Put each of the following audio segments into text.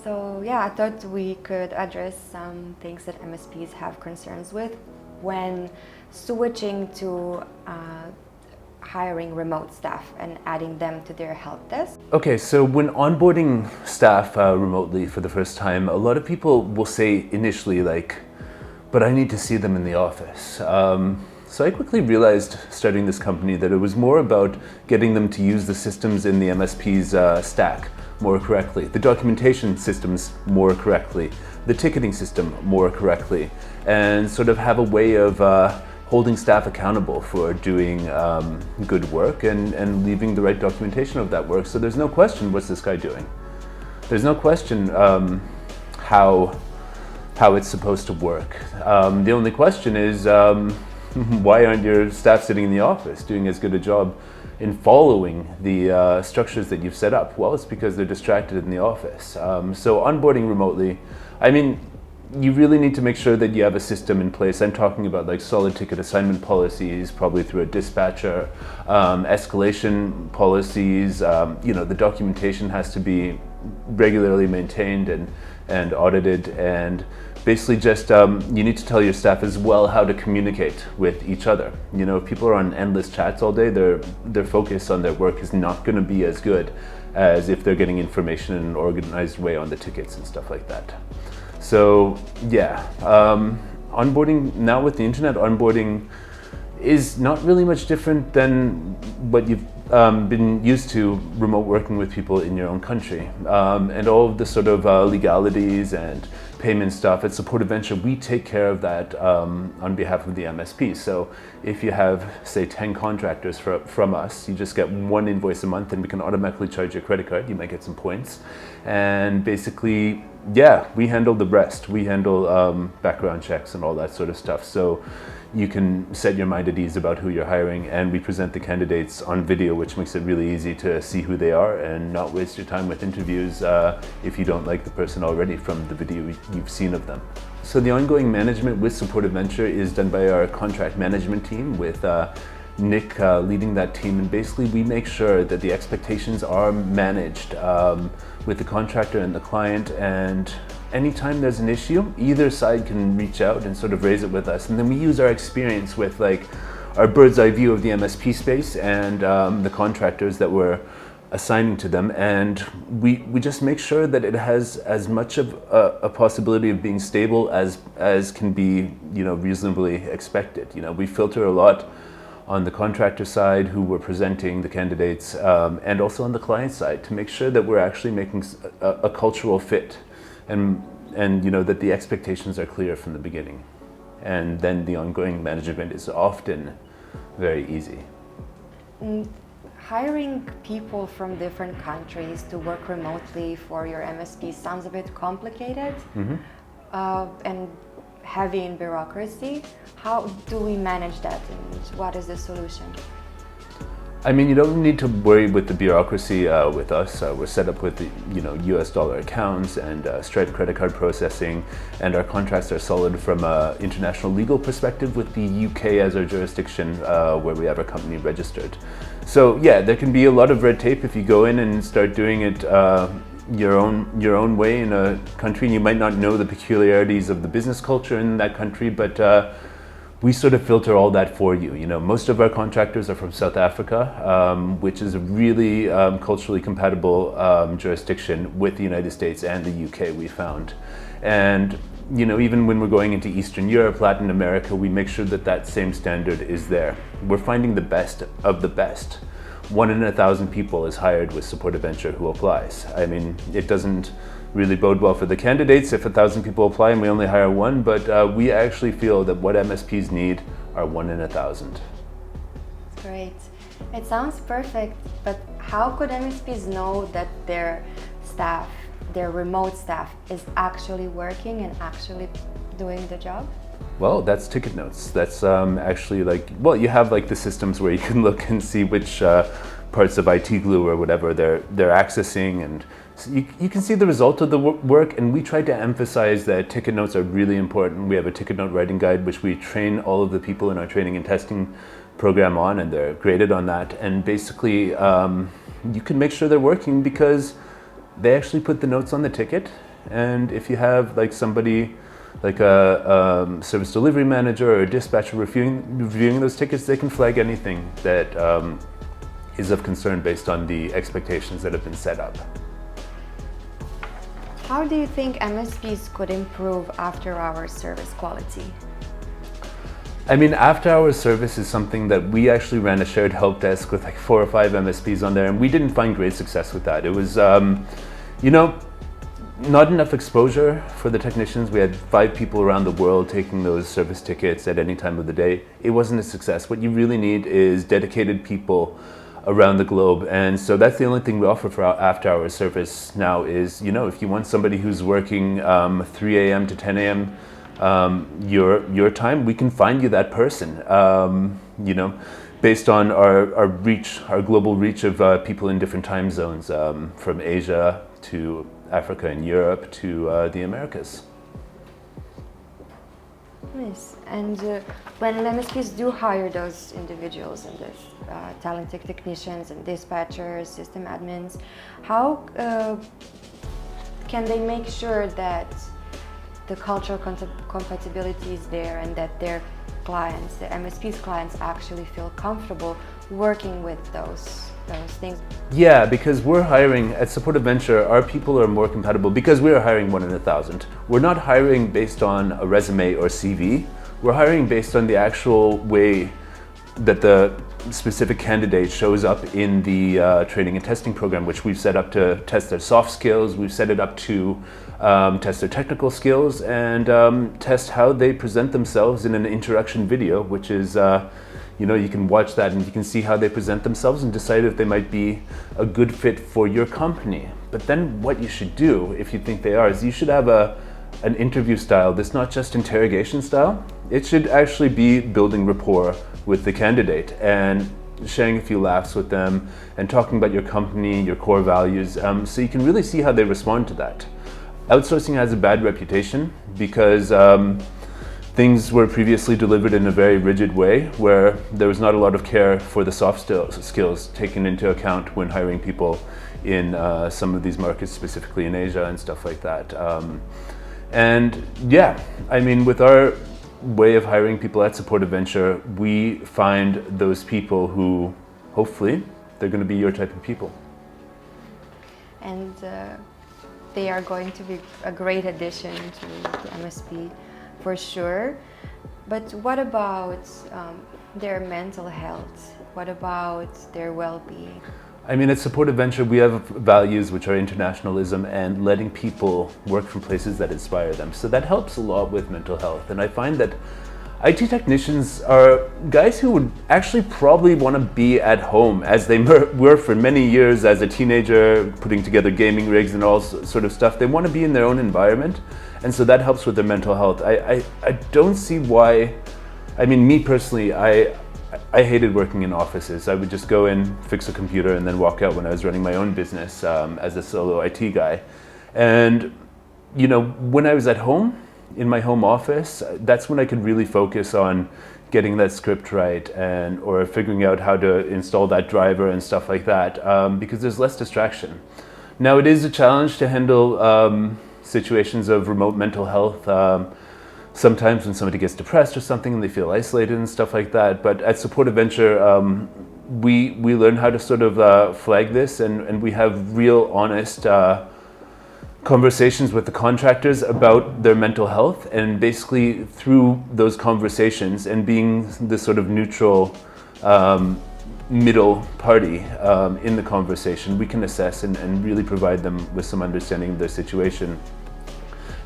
So yeah, I thought we could address some things that MSPs have concerns with when switching to hiring remote staff and adding them to their help desk. Okay, so when onboarding staff remotely for the first time, a lot of people will say initially like, but I need to see them in the office. So I quickly realized starting this company that it was more about getting them to use the systems in the MSP's stack more correctly, the documentation systems more correctly, the ticketing system more correctly, and sort of have a way of holding staff accountable for doing good work and leaving the right documentation of that work. So there's no question, what's this guy doing? There's no question how it's supposed to work. The only question is, why aren't your staff sitting in the office doing as good a job in following the structures that you've set up? Well, it's because they're distracted in the office. So onboarding remotely, I mean, you really need to make sure that you have a system in place. I'm talking about like solid ticket assignment policies, probably through a dispatcher, escalation policies. The documentation has to be regularly maintained and audited, and basically just you need to tell your staff as well how to communicate with each other. If people are on endless chats all day, their focus on their work is not going to be as good as if they're getting information in an organized way on the tickets and stuff like that. So yeah, onboarding now with the internet, onboarding is not really much different than what you've been used to remote working with people in your own country. And all of the sort of legalities and payment stuff at Supported Venture, we take care of that on behalf of the MSP. So if you have, say, 10 contractors from us, you just get one invoice a month and we can automatically charge your credit card. You might get some points. And basically, yeah, we handle the rest. We handle background checks and all that sort of stuff. So you can set your mind at ease about who you're hiring, and we present the candidates on video, which makes it really easy to see who they are and not waste your time with interviews if you don't like the person already from the video you've seen of them. So the ongoing management with Supported Venture is done by our contract management team with Nick leading that team, and basically we make sure that the expectations are managed with the contractor and the client, and anytime there's an issue, either side can reach out and sort of raise it with us, and then we use our experience with like our bird's eye view of the MSP space and the contractors that we're assigning to them, and we just make sure that it has as much of a possibility of being stable as can be reasonably expected. We filter a lot on the contractor side who we're presenting the candidates, and also on the client side to make sure that we're actually making a cultural fit, and that the expectations are clear from the beginning, and then the ongoing management is often very easy. Hiring people from different countries to work remotely for your MSP sounds a bit complicated. And heavy in bureaucracy. How do we manage that, and what is the solution? I mean, you don't need to worry with the bureaucracy with us. We're set up with US dollar accounts and Stripe credit card processing, and our contracts are solid from an international legal perspective with the UK as our jurisdiction where we have our company registered. So yeah, there can be a lot of red tape if you go in and start doing it your own way in a country, and you might not know the peculiarities of the business culture in that country, but we sort of filter all that for you. Most of our contractors are from South Africa, which is a really culturally compatible jurisdiction with the United States and the UK, we found. And even when we're going into Eastern Europe, Latin America, we make sure that that same standard is there. We're finding the best of the best. 1 in 1,000 people is hired with Supported Venture who applies. I mean, it doesn't really bode well for the candidates if 1,000 people apply and we only hire one, but we actually feel that what MSPs need are 1 in 1,000. Great. It sounds perfect, but how could MSPs know that their staff, their remote staff, is actually working and actually doing the job? Well, that's ticket notes. That's actually you have the systems where you can look and see which parts of IT glue or whatever they're accessing, and so you can see the result of the work. And we try to emphasize that ticket notes are really important. We have a ticket note writing guide, which we train all of the people in our training and testing program on, and they're graded on that. And basically, you can make sure they're working because they actually put the notes on the ticket, And if you have like somebody like a service delivery manager or a dispatcher reviewing those tickets, they can flag anything that is of concern based on the expectations that have been set up. How do you think MSPs could improve after-hours service quality? I mean, after-hours service is something that we actually ran a shared help desk with like 4 or 5 MSPs on there, and we didn't find great success with that. It was, not enough exposure for the technicians. We had 5 people around the world taking those service tickets at any time of the day. It wasn't a success. What you really need is dedicated people around the globe, and so that's the only thing we offer for our after-hours service now is, if you want somebody who's working 3 a.m. to 10 a.m. Your time, we can find you that person, based on our reach, our global reach of people in different time zones, from Asia to Africa and Europe to the Americas. Nice. And when MSPs do hire those individuals and those talented technicians and dispatchers, system admins, how can they make sure that the cultural compatibility is there and that their clients, the MSP's clients, actually feel comfortable working with those things? Yeah, because we're hiring at Supportive Venture, our people are more compatible because we are hiring 1 in 1,000. We're not hiring based on a resume or CV. We're hiring based on the actual way that the specific candidate shows up in the training and testing program, which we've set up to test their soft skills. We've set it up to test their technical skills and test how they present themselves in an introduction video, which is you can watch that and you can see how they present themselves and decide if they might be a good fit for your company. But then what you should do, if you think they are, is you should have an interview style that's not just interrogation style. It should actually be building rapport with the candidate and sharing a few laughs with them and talking about your company, your core values, so you can really see how they respond to that. Outsourcing has a bad reputation because things were previously delivered in a very rigid way where there was not a lot of care for the soft skills taken into account when hiring people in some of these markets, specifically in Asia and stuff like that. And yeah, I mean, with our way of hiring people at Supportive Venture, we find those people who, hopefully, they're going to be your type of people. And they are going to be a great addition to the MSP for sure. But what about their mental health? What about their well-being? I mean, at Supportive Venture, we have values which are internationalism and letting people work from places that inspire them. So that helps a lot with mental health. And I find that IT technicians are guys who would actually probably want to be at home, as they were for many years as a teenager, putting together gaming rigs and all sort of stuff. They want to be in their own environment. And so that helps with their mental health. I don't see why, I mean, me personally, I hated working in offices. I would just go in, fix a computer, and then walk out when I was running my own business as a solo IT guy. And, when I was at home, in my home office, that's when I could really focus on getting that script right or figuring out how to install that driver and stuff like that, because there's less distraction. Now, it is a challenge to handle situations of remote mental health. Sometimes when somebody gets depressed or something and they feel isolated and stuff like that. But at Supportive Venture, we learn how to sort of flag this, and we have real honest conversations with the contractors about their mental health. And basically through those conversations and being the sort of neutral middle party in the conversation, we can assess and really provide them with some understanding of their situation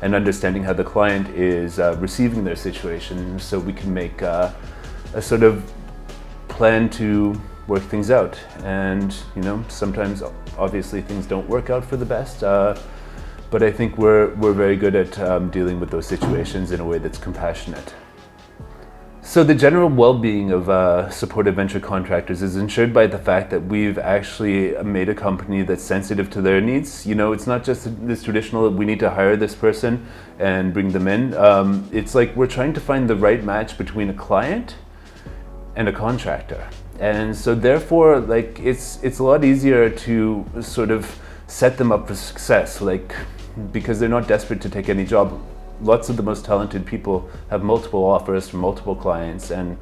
and understanding how the client is receiving their situation, so we can make a sort of plan to work things out. And sometimes obviously things don't work out for the best, but I think we're very good at dealing with those situations in a way that's compassionate. So the general well-being of Supportive Venture contractors is ensured by the fact that we've actually made a company that's sensitive to their needs. It's not just this traditional, we need to hire this person and bring them in. It's like we're trying to find the right match between a client and a contractor. And so therefore, like, it's a lot easier to sort of set them up for success. Like, because they're not desperate to take any job. Lots of the most talented people have multiple offers from multiple clients, and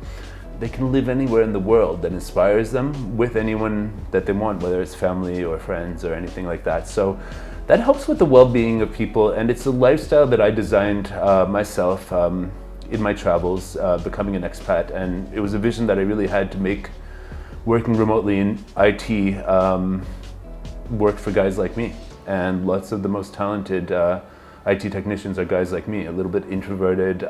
they can live anywhere in the world that inspires them with anyone that they want, whether it's family or friends or anything like that. So that helps with the well-being of people, and it's a lifestyle that I designed myself in my travels, becoming an expat, and it was a vision that I really had to make working remotely in IT work for guys like me. And lots of the most talented IT technicians are guys like me, a little bit introverted,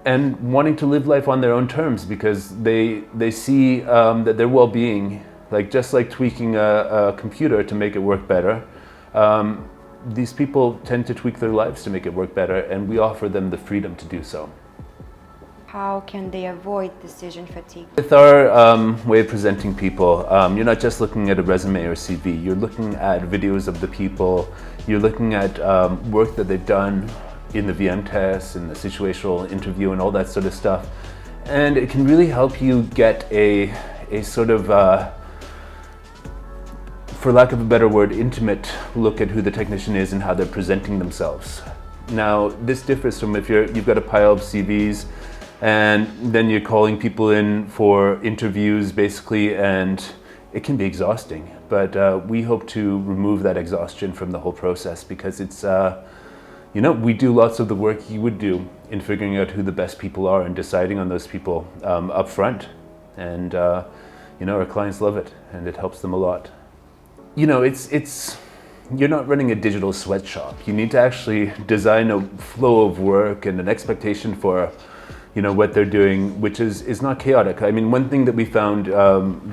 and wanting to live life on their own terms, because they see that their well-being, like just like tweaking a computer to make it work better, these people tend to tweak their lives to make it work better, and we offer them the freedom to do so. How can they avoid decision fatigue? With our way of presenting people, you're not just looking at a resume or CV, you're looking at videos of the people, you're looking at work that they've done in the VM tests, in the situational interview and all that sort of stuff. And it can really help you get a sort of, for lack of a better word, intimate look at who the technician is and how they're presenting themselves. Now, this differs from if you've got a pile of CVs and then you're calling people in for interviews basically, and it can be exhausting. But we hope to remove that exhaustion from the whole process, because it's, we do lots of the work you would do in figuring out who the best people are and deciding on those people up front. And our clients love it, and it helps them a lot. You're not running a digital sweatshop. You need to actually design a flow of work and an expectation for what they're doing, which is not chaotic. I mean, one thing that we found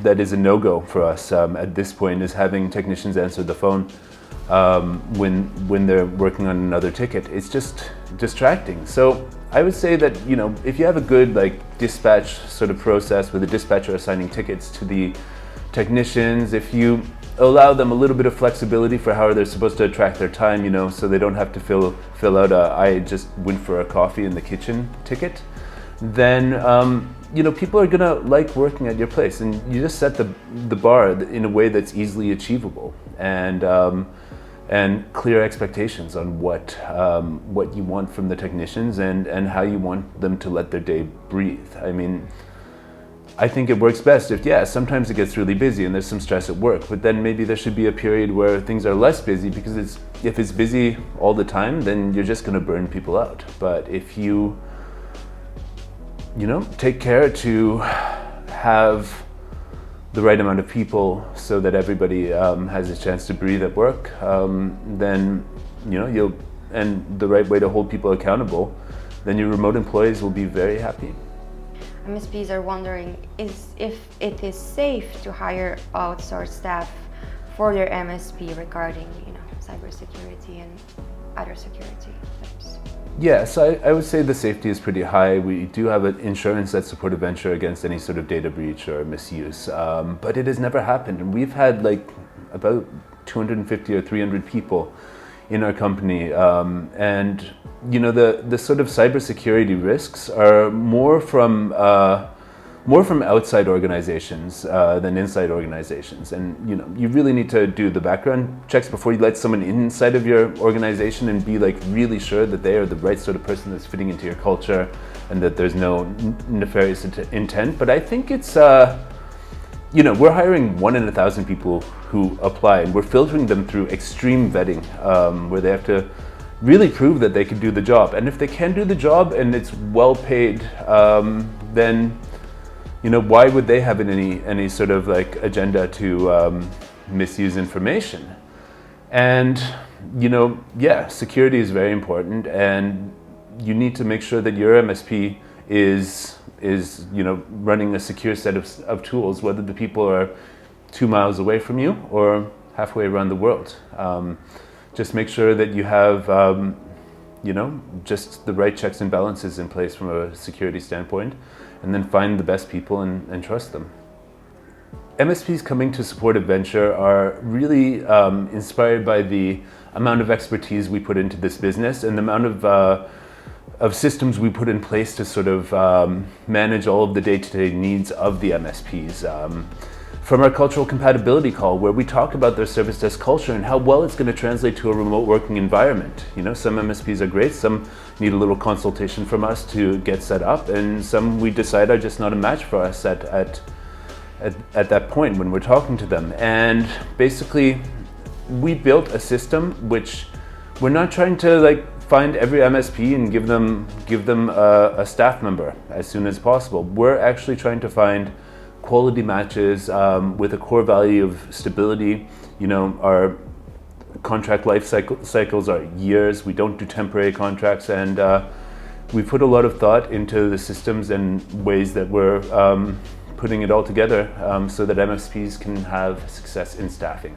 that is a no-go for us at this point is having technicians answer the phone when they're working on another ticket. It's just distracting. So I would say that, if you have a good dispatch sort of process with a dispatcher assigning tickets to the technicians, if you allow them a little bit of flexibility for how they're supposed to track their time, so they don't have to fill out I just went for a coffee in the kitchen ticket, then people are gonna like working at your place, and you just set the bar in a way that's easily achievable, and clear expectations on what you want from the technicians and how you want them to let their day breathe. I mean, I think it works best if, sometimes it gets really busy and there's some stress at work, but then maybe there should be a period where things are less busy, because if it's busy all the time, then you're just gonna burn people out. But if you take care to have the right amount of people so that everybody has a chance to breathe at work, then and the right way to hold people accountable, then your remote employees will be very happy. MSPs are wondering if it is safe to hire outsourced staff for their MSP regarding cybersecurity and other security tips. Yeah, so I would say the safety is pretty high. We do have an insurance that support a venture against any sort of data breach or misuse, but it has never happened. And we've had about 250 or 300 people in our company, and the sort of cybersecurity risks are more from outside organizations than inside organizations. And you really need to do the background checks before you let someone inside of your organization and be really sure that they are the right sort of person that's fitting into your culture and that there's no nefarious intent. But I think it's we're hiring 1 in 1,000 people who apply, and we're filtering them through extreme vetting, where they have to really prove that they can do the job. And if they can do the job and it's well paid, then why would they have any sort of agenda to misuse information? And security is very important, and you need to make sure that your MSP is running a secure set of tools, whether the people are 2 miles away from you or halfway around the world. Just make sure that you have just the right checks and balances in place from a security standpoint, and then find the best people and trust them. MSPs coming to support a venture are really inspired by the amount of expertise we put into this business and the amount of systems we put in place to sort of manage all of the day-to-day needs of the MSPs. from our cultural compatibility call, where we talk about their service desk culture and how well it's going to translate to a remote working environment. You know, some MSPs are great, some need a little consultation from us to get set up, and some we decide are just not a match for us at that point when we're talking to them. And basically, we built a system which we're not trying to like find every MSP and give them a staff member as soon as possible. We're actually trying to find quality matches with a core value of stability. You know, our contract life cycles are years. We don't do temporary contracts, and we put a lot of thought into the systems and ways that we're putting it all together so that MSPs can have success in staffing.